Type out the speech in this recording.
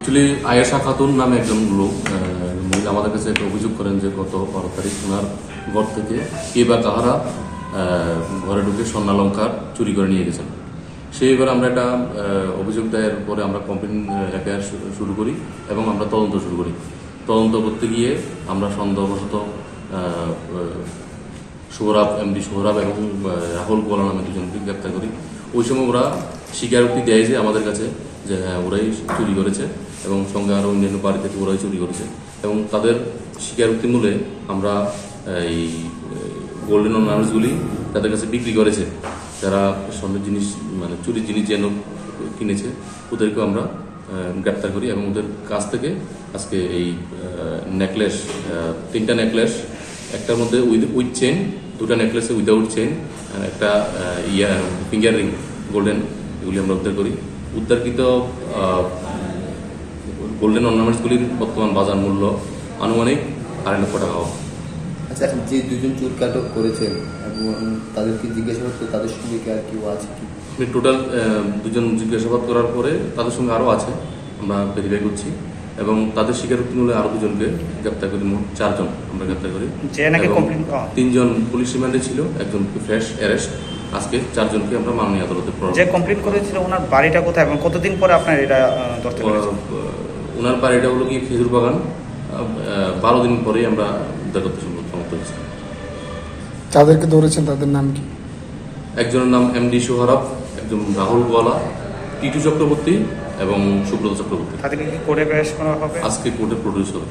Actually Ayesha Khatun নামে একজন লোক মহিলা আমাদের কাছে একটা অভিযোগ করেন যে গত 12 তারিখ ওনার ঘর থেকে কে বা কাহারা ঘরে ঢুকে স্বর্ণালঙ্কার চুরি করে নিয়ে গেছেন। সেইবার আমরা একটা অভিযোগ দায়ের পরে আমরা কমপ্লেন এফআইআর শুরু করি এবং আমরা তদন্ত শুরু করি। তদন্ত করতে গিয়ে আমরা সন্দেহবশত এমডি সোহরাব এবং রাহুল গোয়ালা নামে দুজনকে গ্রেপ্তার করি। ওই সময় ওরা স্বীকারোক্তি দেয় যে আমাদের কাছে যে হ্যাঁ ওরাই চুরি করেছে এবং সঙ্গে আরও অন্যান্য বাড়ি থেকে ওরাই চুরি করেছে এবং তাদের স্বীকারোক্তি মূলে আমরা এই গোল্ডেন অর্নামেন্টসগুলি তাদের কাছে বিক্রি করেছে। যারা স্বর্ণের জিনিস মানে চুরির জিনিস যেন কিনেছে ওদেরকেও আমরা গ্রেপ্তার করি এবং ওদের কাছ থেকে আজকে এই নেকলেস 3টা নেকলেস, একটার মধ্যে উইথ চেন, 2টা নেকলেসে উইদাউট চেন, একটা ফিঙ্গার রিং গোল্ডেন, এগুলি আমরা উদ্ধার করি। উদ্ধারকৃত গোল্ডেন অর্নামেন্টসগুলির বর্তমান বাজার মূল্য আনুমানিক 2.5 লক্ষ টাকা হবে। আচ্ছা, যে দুজন চোর আটক করেছেন এবং তাদেরকে জিজ্ঞাসাবাদ করে তাদের সঙ্গে কি আর কেউ আছে কি? টোটাল দুজন জিজ্ঞাসাবাদ করার পরে তাদের সঙ্গে আরও আছে, আমরা ভেরিফাই করছি এবং তাদের স্বীকারোক্তি মূলে আরও দুজনকে গ্রেপ্তার করি। মোট 4 জন আমরা গ্রেপ্তার করি। 3 জন পুলিশ রিমান্ডে ছিল, একজন ফ্রেশ অ্যারেস্ট। আজকে 4 জনকে আমরা মাননীয় আদালতে যে কমপ্লিট করেছিল ওনার বাড়িটা কোথায় এবং কতদিন পরে আপনার এটা ধরতে পেরেছেন? ওনার বাড়িটা হলো কি খেজুর বাগান। 12 দিন পরেই আমরা উদ্ধার করতে সমর্থ হয়েছি। যাদেরকে ধরেছেন তাদের নাম কি? একজনের নাম এমডি সোহরাব, একজন রাহুল গোয়ালা, টিটু চক্রবর্তী এবং সুব্রত চক্রবর্তী। তাদেরকে কি কোর্টে পেশ করা হবে? আজকে কোর্টে প্রডিউস হবে।